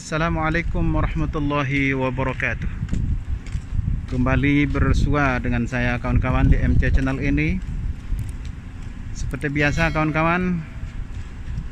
Assalamualaikum warahmatullahi wabarakatuh. Kembali bersua dengan saya kawan-kawan di MC Channel ini. Seperti biasa kawan-kawan,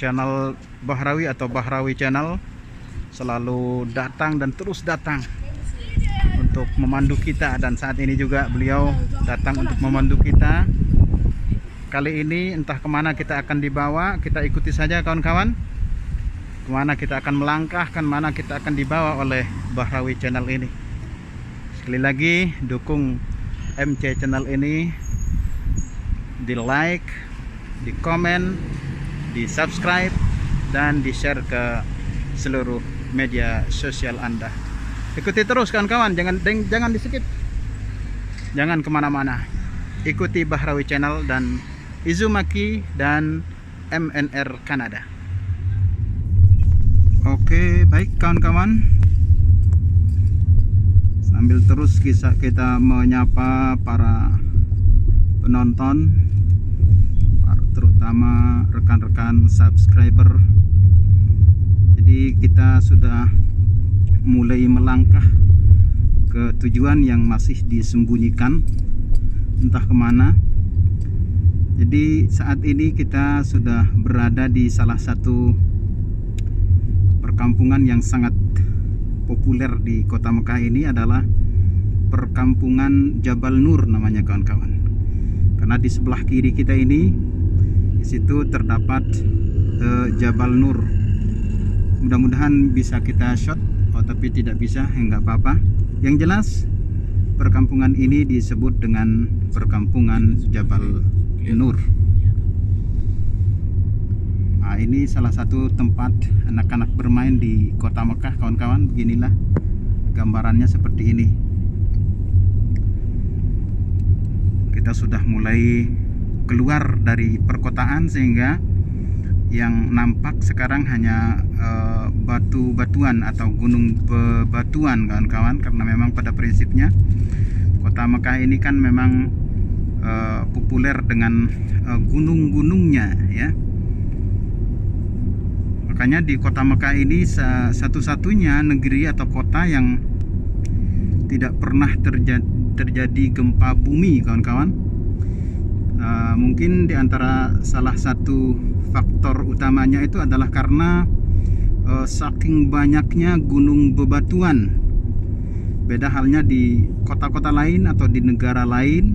channel Bahrawi atau Bahrawi Channel selalu datang dan terus datang untuk memandu kita, dan saat ini juga beliau datang untuk memandu kita. Kali ini entah kemana kita akan dibawa, kita ikuti saja kawan-kawan. Kemana kita akan melangkah, kemana kita akan dibawa oleh Bahrawi Channel ini. Sekali lagi dukung MC Channel ini, di like, di komen, di subscribe, dan di share ke seluruh media sosial Anda. Ikuti terus kawan-kawan, jangan di skip, jangan kemana-mana. Ikuti Bahrawi Channel dan Izumaki dan MNR Kanada. Oke, baik kawan-kawan, sambil terus kita menyapa para penonton, terutama rekan-rekan subscriber. Jadi kita sudah mulai melangkah ke tujuan yang masih disembunyikan entah kemana. Jadi saat ini kita sudah berada di salah satu perkampungan yang sangat populer di kota Mekah. Ini adalah perkampungan Jabal Nur namanya kawan-kawan. Karena di sebelah kiri kita ini, di situ terdapat Jabal Nur. Mudah-mudahan bisa kita shot, tapi tidak bisa, enggak apa-apa. Yang jelas perkampungan ini disebut dengan perkampungan Jabal Nur. Nah, ini salah satu tempat anak-anak bermain di kota Mekah kawan-kawan. Beginilah gambarannya seperti ini. Kita sudah mulai keluar dari perkotaan, sehingga yang nampak sekarang hanya batu-batuan atau gunung bebatuan kawan-kawan. Karena memang pada prinsipnya kota Mekah ini kan memang populer dengan gunung-gunungnya ya. Makanya di kota Mekah ini satu-satunya negeri atau kota yang tidak pernah terjadi gempa bumi kawan-kawan. Mungkin diantara salah satu faktor utamanya itu adalah karena saking banyaknya gunung bebatuan. Beda halnya di kota-kota lain atau di negara lain,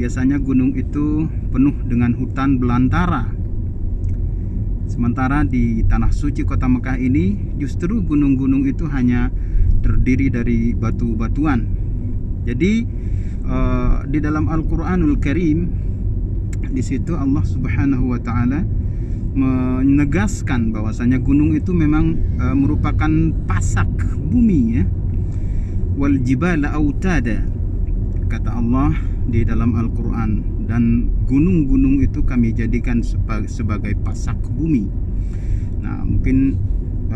biasanya gunung itu penuh dengan hutan belantara. Sementara di tanah suci kota Mekah ini justru gunung-gunung itu hanya terdiri dari batu-batuan. Jadi di dalam Al-Qur'anul Karim, di situ Allah Subhanahu wa taala menegaskan bahwasanya gunung itu memang merupakan pasak bumi ya. Wal jibala autada, kata Allah di dalam Al-Quran, dan gunung-gunung itu kami jadikan sebagai pasak bumi. Nah, mungkin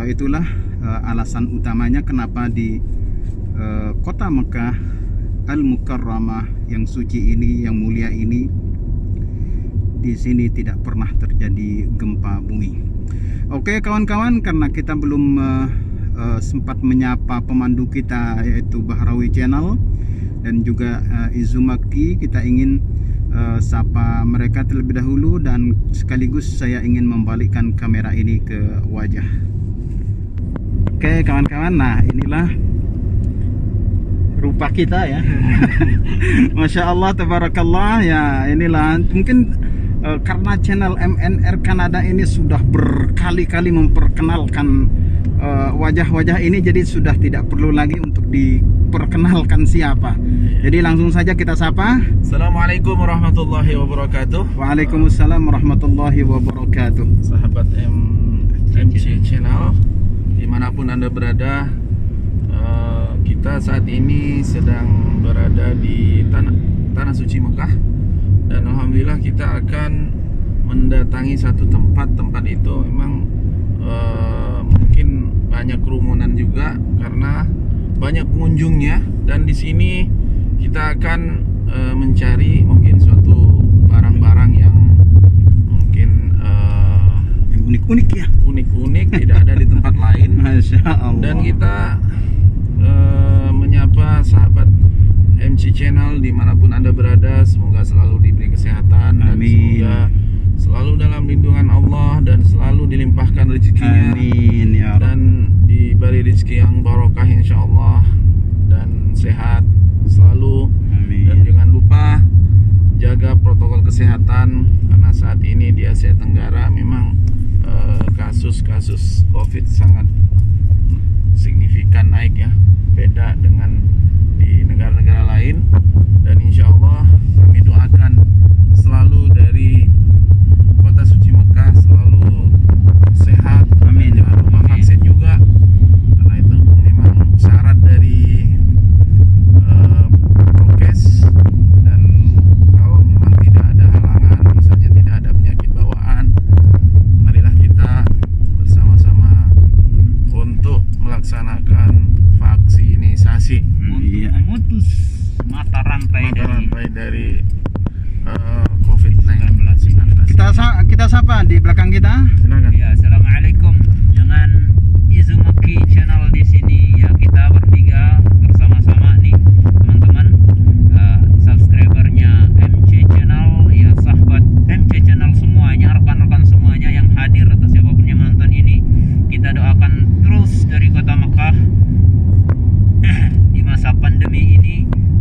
itulah alasan utamanya kenapa di kota Mekah Al-Mukarramah yang suci ini, yang mulia ini, di sini tidak pernah terjadi gempa bumi. Oke kawan-kawan, karena kita belum sempat menyapa pemandu kita, yaitu Bahrawi Channel dan juga Izumaki, kita ingin sapa mereka terlebih dahulu, dan sekaligus saya ingin membalikkan kamera ini ke wajah. Oke kawan-kawan, nah inilah rupa kita ya. Masya Allah, tabarakallah ya. Inilah mungkin karena channel MNR Kanada ini sudah berkali-kali memperkenalkan wajah-wajah ini, jadi sudah tidak perlu lagi untuk diperkenalkan siapa. Jadi langsung saja kita sapa. Assalamualaikum warahmatullahi wabarakatuh. Waalaikumsalam warahmatullahi wabarakatuh. Sahabat MC Channel, dimanapun Anda berada, kita saat ini sedang berada di tanah suci Mekah, dan alhamdulillah kita akan mendatangi satu tempat itu memang mungkin banyak kerumunan juga karena banyak pengunjungnya, dan di sini kita akan mencari mungkin suatu barang-barang yang mungkin unik ya. Unik-unik, tidak ada di tempat lain. Masya Allah. Dan kita menyapa sahabat MC Channel dimanapun Anda berada, semoga selalu diberi kesehatan. Amin. Dan semoga selalu dalam lindungan Allah dan selalu dilimpahkan rezekinya. Amin ya Rabb. Dan diberi rezeki yang barokah insyaallah, dan sehat selalu. Amin. Dan jangan lupa jaga protokol kesehatan, karena saat ini di Asia Tenggara memang kasus-kasus COVID sangat signifikan naik ya, beda dengan di negara-negara lain. Dan insya Allah kami doakan selalu dari kota suci Mekah selalu sehat. Amin. Dan jangan lupa vaksin juga, karena itu memang syarat dari prokes. Dan kalau memang tidak ada halangan, misalnya tidak ada penyakit bawaan, marilah kita bersama-sama untuk melaksanakan vaksinisasi. Iya. Memutus mata rantai dari COVID-19. Kita sapa di belakang kita. Silakan. Ya, assalamualaikum. Dengan Izumaki Channel di sini ya, kita bertiga bersama-sama nih teman-teman, subscribernya MC Channel ya, sahabat MC Channel semuanya, rekan-rekan semuanya yang hadir atau siapapun yang menonton ini, kita doakan terus dari kota Mekah di masa pandemi ini.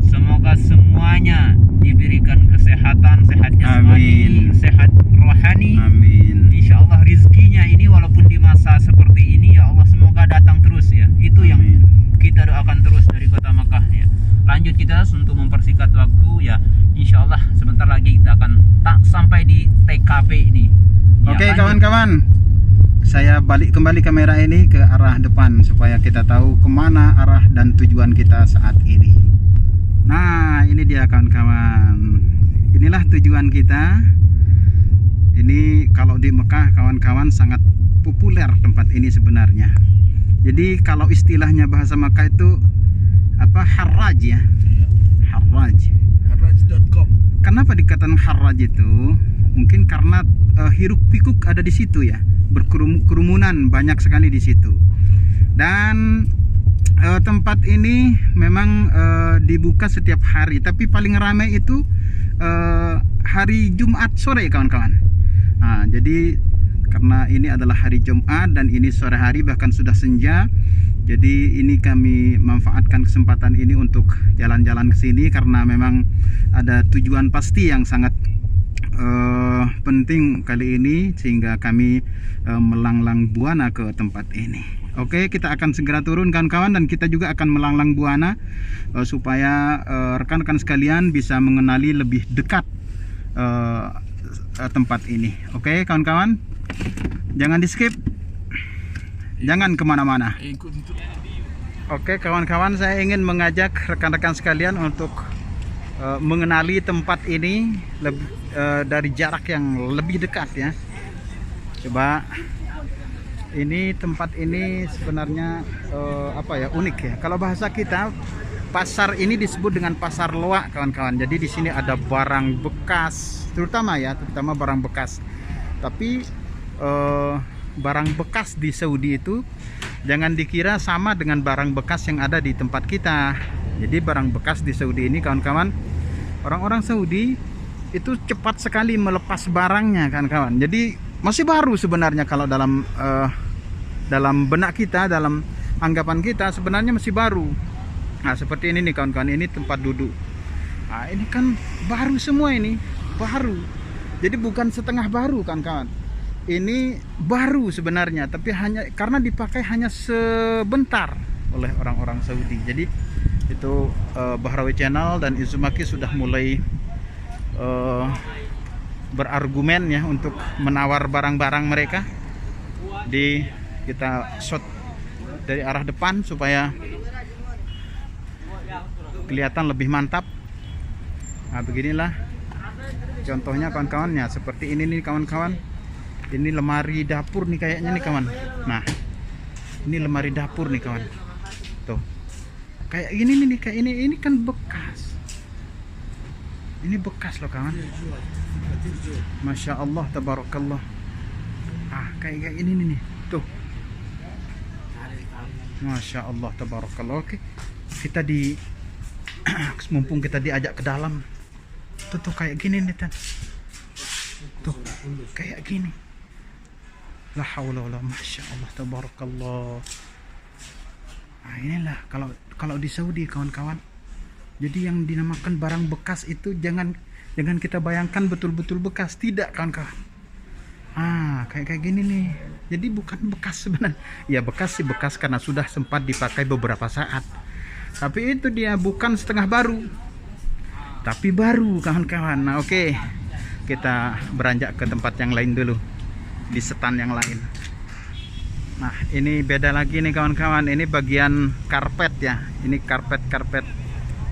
Semoga semuanya diberikan kesehatan, sehat jasmani, Amin. sehat rohani. Amin. Insya Allah rizkinya ini walaupun di masa seperti ini ya Allah semoga datang terus ya. Itu yang Amin. kita doakan terus dari kota Makkah ya. Lanjut kita untuk mempersingkat waktu ya. Insya Allah sebentar lagi kita akan sampai di TKP ini. Ya, Oke lanjut. kawan-kawan, saya balik kembali kamera ini ke arah depan supaya kita tahu kemana arah dan tujuan kita saat ini. Nah ini dia kawan-kawan, inilah tujuan kita. Ini kalau di Mekah kawan-kawan sangat populer tempat ini sebenarnya. Jadi kalau istilahnya bahasa Mekah itu apa, harraj ya, harraj. Harraj.com. Kenapa dikatakan harraj itu? Mungkin karena hiruk pikuk ada di situ ya, berkerumunan banyak sekali di situ. Dan tempat ini memang dibuka setiap hari, tapi paling ramai itu hari Jumat sore kawan-kawan. Nah, jadi karena ini adalah hari Jumat dan ini sore hari bahkan sudah senja, jadi ini kami manfaatkan kesempatan ini untuk jalan-jalan ke sini karena memang ada tujuan pasti yang sangat penting kali ini, sehingga kami melanglang buana ke tempat ini. Oke, kita akan segera turun kawan-kawan, dan kita juga akan melanglang buana supaya rekan-rekan sekalian bisa mengenali lebih dekat tempat ini. Oke kawan-kawan, jangan di skip, jangan kemana-mana. Oke kawan-kawan, saya ingin mengajak rekan-rekan sekalian untuk mengenali tempat ini dari jarak yang lebih dekat ya. Coba, ini tempat ini sebenarnya apa ya, unik ya. Kalau bahasa kita, pasar ini disebut dengan pasar loak kawan-kawan. Jadi di sini ada barang bekas, terutama barang bekas. Tapi barang bekas di Saudi itu jangan dikira sama dengan barang bekas yang ada di tempat kita. Jadi barang bekas di Saudi ini kawan-kawan, orang-orang Saudi itu cepat sekali melepas barangnya kawan-kawan. Jadi masih baru sebenarnya, kalau dalam benak kita, dalam anggapan kita sebenarnya masih baru. Nah seperti ini nih kawan-kawan, ini tempat duduk. Nah ini kan baru semua, ini baru. Jadi bukan setengah baru kawan-kawan, ini baru sebenarnya, tapi hanya karena dipakai hanya sebentar oleh orang-orang Saudi. Jadi itu Bahrawi Channel dan Izumaki sudah mulai berargumen ya untuk menawar barang-barang mereka. Kita shot dari arah depan supaya kelihatan lebih mantap. Nah beginilah contohnya kawan-kawannya, seperti ini nih kawan-kawan. Ini lemari dapur nih kayaknya nih kawan. Nah ini lemari dapur nih kawan, tuh kayak gini nih, kayak ini kan bekas. Ini bekas loh kawan. Masya Allah, tabarakallah. Kayak ini nih. Tuh. Masya Allah, tabarakallah. Oke, kita mumpung kita diajak ke dalam. Tuh kayak gini nih Tan. Tuh kayak gini. La haula wala, masya Allah, tabarakallah. Nah inilah kalau di Saudi kawan-kawan. Jadi yang dinamakan barang bekas itu jangan kita bayangkan betul-betul bekas, tidak kawan-kawan. Kayak gini nih. Jadi bukan bekas sebenarnya. Ya bekas sih bekas karena sudah sempat dipakai beberapa saat. Tapi itu dia bukan setengah baru. Tapi baru kawan-kawan. Nah, oke. Kita beranjak ke tempat yang lain dulu. Di stand yang lain. Nah, ini beda lagi nih kawan-kawan. Ini bagian karpet ya. Ini karpet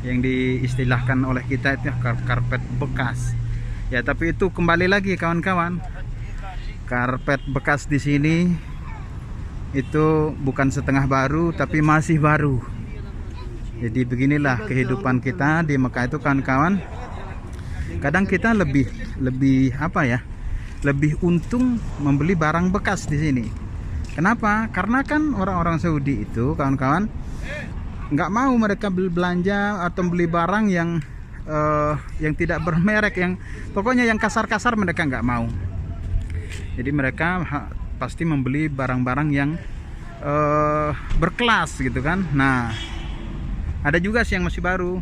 yang diistilahkan oleh kita itu karpet bekas. Ya, tapi itu kembali lagi kawan-kawan. Karpet bekas di sini itu bukan setengah baru tapi masih baru. Jadi beginilah kehidupan kita di Mekah itu kawan-kawan. Kadang kita lebih apa ya? Lebih untung membeli barang bekas di sini. Kenapa? Karena kan orang-orang Saudi itu kawan-kawan nggak mau mereka belanja atau beli barang yang tidak bermerek, yang pokoknya yang kasar-kasar mereka nggak mau. Jadi mereka pasti membeli barang-barang yang berkelas gitu kan. Nah, ada juga sih yang masih baru.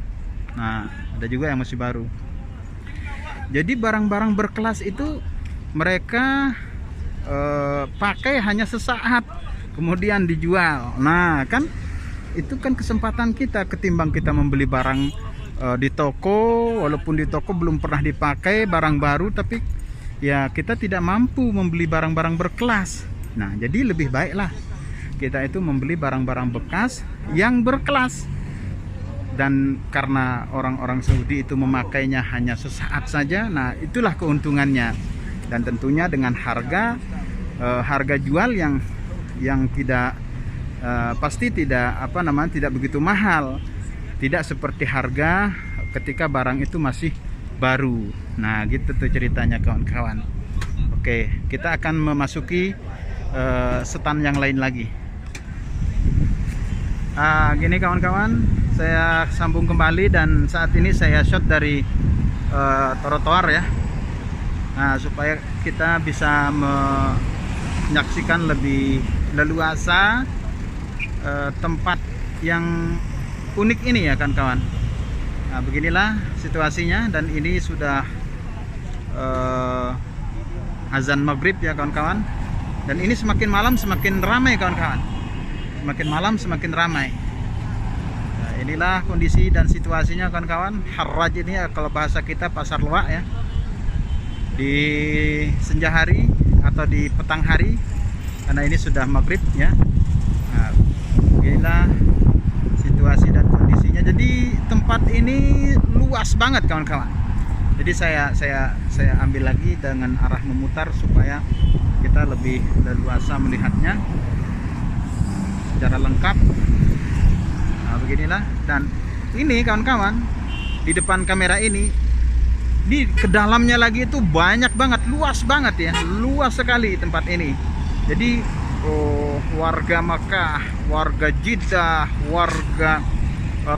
Jadi barang-barang berkelas itu mereka pakai hanya sesaat, kemudian dijual. Nah, kan itu kan kesempatan kita ketimbang kita membeli barang di toko, walaupun di toko belum pernah dipakai, barang baru, tapi ya kita tidak mampu membeli barang-barang berkelas. Nah, jadi lebih baiklah kita itu membeli barang-barang bekas yang berkelas. Dan karena orang-orang Saudi itu memakainya hanya sesaat saja, nah itulah keuntungannya. Dan tentunya dengan harga jual yang tidak pasti tidak tidak begitu mahal. Tidak seperti harga ketika barang itu masih baru. Nah gitu tuh ceritanya kawan-kawan. Oke, kita akan memasuki stand yang lain lagi. Gini kawan-kawan, saya sambung kembali dan saat ini saya shot dari trotoar ya. Nah, supaya kita bisa menyaksikan lebih leluasa tempat yang unik ini ya kawan-kawan. Nah, beginilah situasinya dan ini sudah azan maghrib ya kawan-kawan. Dan ini semakin malam semakin ramai kawan-kawan. Semakin malam semakin ramai. Nah, inilah kondisi dan situasinya kawan-kawan. Harraj ini ya, kalau bahasa kita pasar luak ya. Di senja hari atau di petang hari karena ini sudah maghrib ya. Nah, inilah situasi dan kondisinya. Jadi tempat ini luas banget kawan-kawan. Jadi saya ambil lagi dengan arah memutar supaya kita lebih leluasa melihatnya secara lengkap. Nah, beginilah. Dan ini kawan-kawan, di depan kamera ini, di kedalamnya lagi itu banyak banget, luas banget ya, luas sekali tempat ini. Jadi warga Makkah, warga Jeddah, warga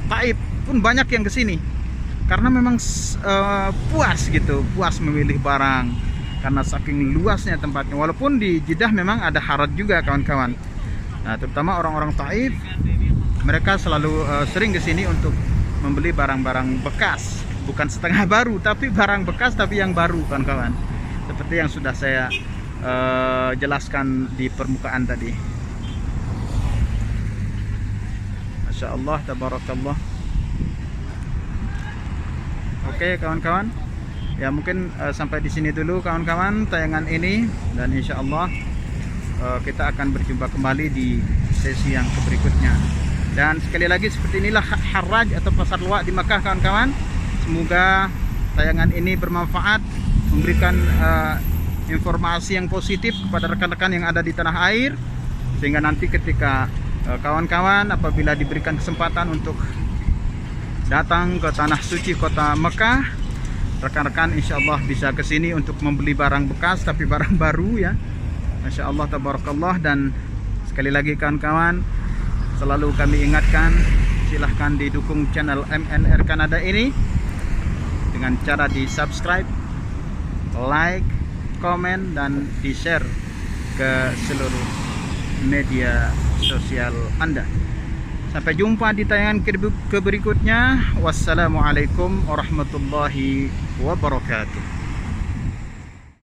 Taif pun banyak yang kesini karena memang puas gitu, puas memilih barang karena saking luasnya tempatnya. Walaupun di Jeddah memang ada harat juga kawan-kawan. Nah, terutama orang-orang Taif, mereka selalu sering kesini untuk membeli barang-barang bekas, bukan setengah baru, tapi barang bekas tapi yang baru kawan-kawan. Seperti yang sudah saya jelaskan di permukaan tadi. Masya Allah, tabarakallah. Oke kawan-kawan, ya mungkin sampai di sini dulu kawan-kawan tayangan ini, dan insya Allah kita akan berjumpa kembali di sesi yang berikutnya. Dan sekali lagi seperti inilah Harraj atau pasar luak di Makkah kawan-kawan. Semoga tayangan ini bermanfaat, memberikan informasi yang positif kepada rekan-rekan yang ada di tanah air, sehingga nanti ketika kawan-kawan apabila diberikan kesempatan untuk datang ke tanah suci kota Mekah, rekan-rekan insya Allah bisa ke sini untuk membeli barang bekas tapi barang baru ya. Masya Allah, tabarakallah. Dan sekali lagi kawan-kawan, selalu kami ingatkan, silahkan didukung channel MNR Kanada ini dengan cara di subscribe, like, komen, dan di share ke seluruh media sosial Anda. Sampai jumpa di tayangan berikutnya. Wassalamualaikum warahmatullahi wabarakatuh.